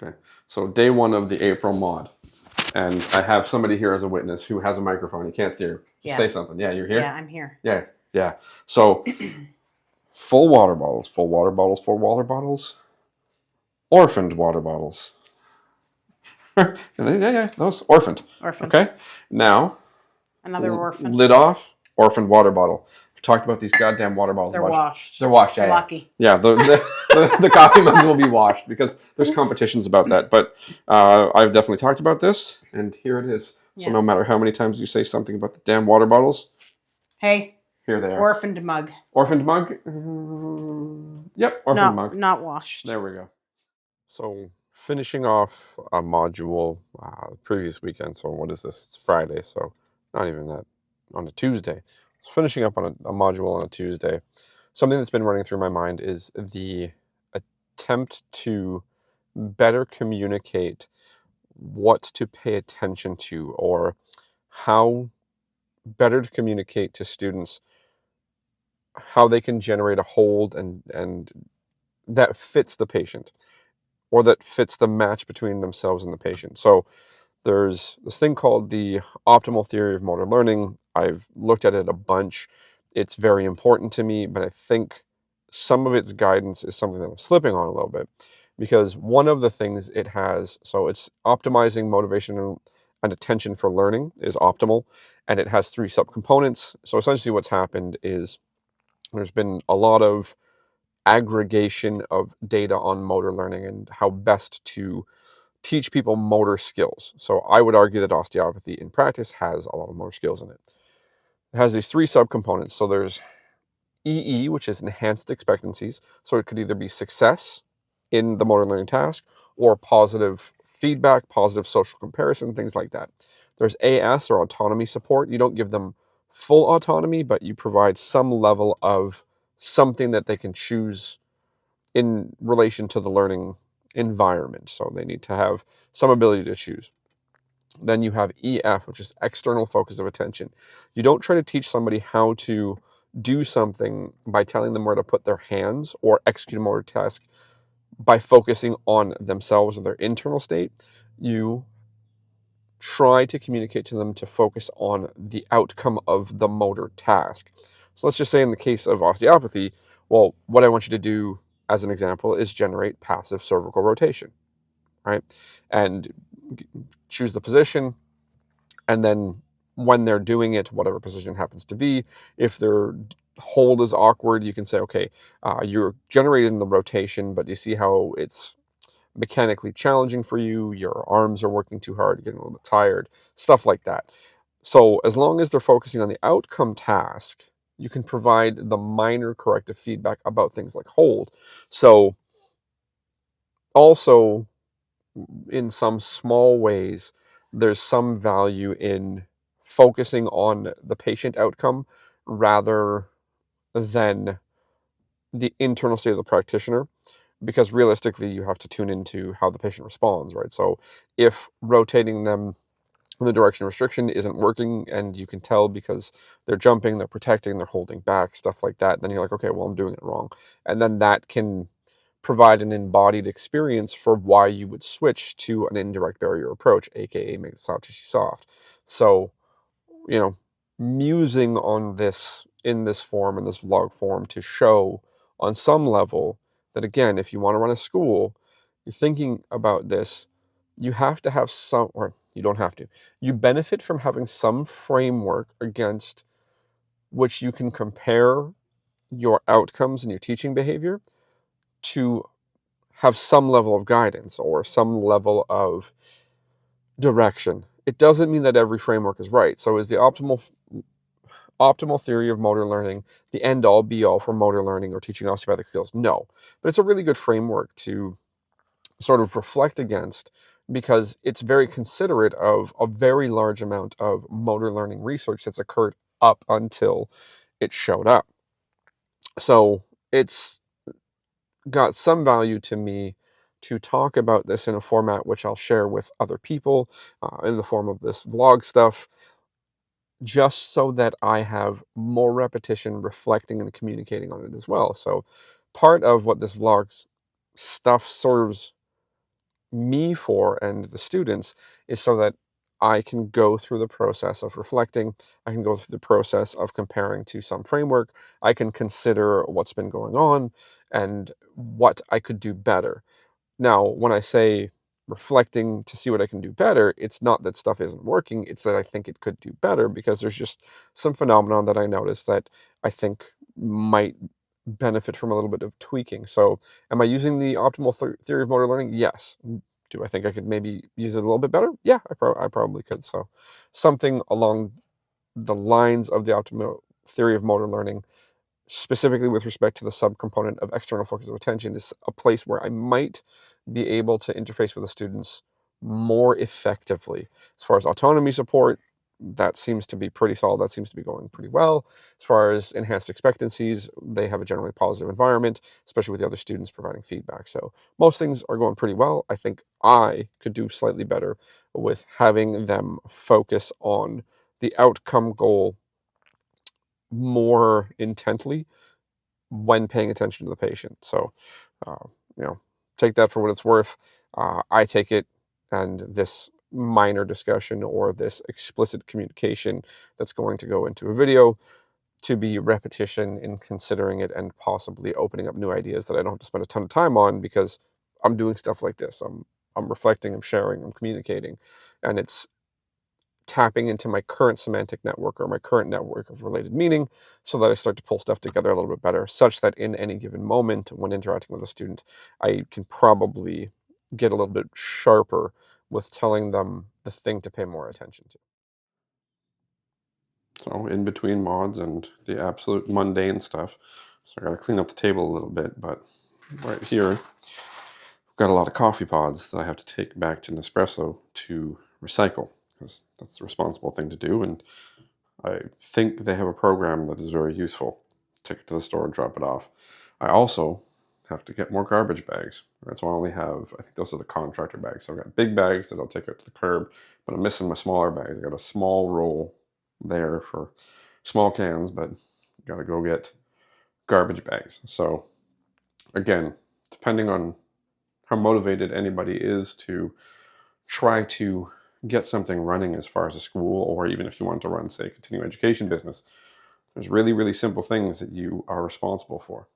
Okay. So day 1 of the April mod. And I have somebody here as a witness who has a microphone. You can't see her. Yeah. Say something. Yeah, you're here? Yeah, I'm here. Yeah. So full water bottles, full water bottles, full water bottles, orphaned water bottles. Yeah, those orphaned. Orphaned. Okay. Now, Another orphaned. lid off, orphaned water bottle. We've talked about these goddamn water bottles. They're washed. They're washed, yeah. They're lucky. Yeah, the coffee mugs will be washed because there's competitions about that. But I've definitely talked about this, and here it is. So no matter how many times you say something about the damn water bottles, hey, here they are. Orphaned mug. Orphaned mug? Yep, orphaned mug. Not washed. There we go. So finishing off a module previous weekend. So what is this? It's Friday, so not even that. On a Tuesday. So finishing up on a module on a Tuesday. Something that's been running through my mind is the attempt to better communicate what to pay attention to, or how better to communicate to students how they can generate a hold and that fits the patient, or that fits the match between themselves and the patient. So there's this thing called the optimal theory of motor learning. I've looked at it a bunch. It's very important to me, but I think some of its guidance is something that I'm slipping on a little bit, because one of the things it has, so it's optimizing motivation and attention for learning is optimal, and it has 3 subcomponents. So essentially what's happened is there's been a lot of aggregation of data on motor learning and how best to teach people motor skills. So I would argue that osteopathy in practice has a lot of motor skills in it. It has these 3 subcomponents. So there's EE, which is enhanced expectancies. So it could either be success in the motor learning task or positive feedback, positive social comparison, things like that. There's AS, or autonomy support. You don't give them full autonomy, but you provide some level of something that they can choose in relation to the learning environment. So they need to have some ability to choose. Then you have EF, which is external focus of attention. You don't try to teach somebody how to do something by telling them where to put their hands or execute a motor task by focusing on themselves or their internal state. You try to communicate to them to focus on the outcome of the motor task. So let's just say in the case of osteopathy, well, what I want you to do, as an example, is generate passive cervical rotation, right? And choose the position, and then when they're doing it, whatever position happens to be, if their hold is awkward, you can say, okay, you're generating the rotation, but you see how it's mechanically challenging for you, your arms are working too hard, you're getting a little bit tired, stuff like that. So as long as they're focusing on the outcome task, you can provide the minor corrective feedback about things like hold. So also, in some small ways, there's some value in focusing on the patient outcome rather than the internal state of the practitioner, because realistically you have to tune into how the patient responds, right? So if rotating them in the direction of restriction isn't working, and you can tell because they're jumping, they're protecting, they're holding back, stuff like that, then you're like, okay, well, I'm doing it wrong. And then that can provide an embodied experience for why you would switch to an indirect barrier approach, aka make the soft tissue soft. So, musing on this in this form, in this vlog form, to show on some level that, again, if you want to run a school, you're thinking about this, you have to have some, or you don't have to, you benefit from having some framework against which you can compare your outcomes and your teaching behavior to have some level of guidance or some level of direction. It doesn't mean that every framework is right. So is the optimal theory of motor learning the end-all be-all for motor learning or teaching osteopathic skills? No. But it's a really good framework to sort of reflect against, because it's very considerate of a very large amount of motor learning research that's occurred up until it showed up. So it's got some value to me to talk about this in a format which I'll share with other people in the form of this vlog stuff, just so that I have more repetition reflecting and communicating on it as well. So part of what this vlog stuff serves me for and the students is so that I can go through the process of reflecting. I can go through the process of comparing to some framework. I can consider what's been going on and what I could do better. Now, when I say reflecting to see what I can do better, it's not that stuff isn't working, it's that I think it could do better because there's just some phenomenon that I noticed that I think might benefit from a little bit of tweaking. So, am I using the optimal theory of motor learning? Yes. Do I think I could maybe use it a little bit better? Yeah, I probably could. So, something along the lines of the optimal theory of motor learning, specifically with respect to the subcomponent of external focus of attention, is a place where I might be able to interface with the students more effectively. As far as autonomy support, that seems to be pretty solid. That seems to be going pretty well. As far as enhanced expectancies, they have a generally positive environment, especially with the other students providing feedback. So most things are going pretty well. I think I could do slightly better with having them focus on the outcome goal more intently when paying attention to the patient. So, uh, take that for what it's worth. I take it, and this minor discussion or this explicit communication that's going to go into a video, to be repetition in considering it and possibly opening up new ideas that I don't have to spend a ton of time on because I'm doing stuff like this. I'm reflecting, I'm sharing, I'm communicating, and it's tapping into my current semantic network or my current network of related meaning so that I start to pull stuff together a little bit better, such that in any given moment when interacting with a student, I can probably get a little bit sharper with telling them the thing to pay more attention to. So in between mods and the absolute mundane stuff, so I got to clean up the table a little bit, but right here, I've got a lot of coffee pods that I have to take back to Nespresso to recycle, because that's the responsible thing to do, and I think they have a program that is very useful. Take it to the store and drop it off. I also have to get more garbage bags. Right, so I only have, I think those are the contractor bags. So I've got big bags that I'll take out to the curb, but I'm missing my smaller bags. I got a small roll there for small cans, but got to go get garbage bags. So again, depending on how motivated anybody is to try to get something running as far as a school, or even if you want to run, say, a continuing education business, there's really, really simple things that you are responsible for.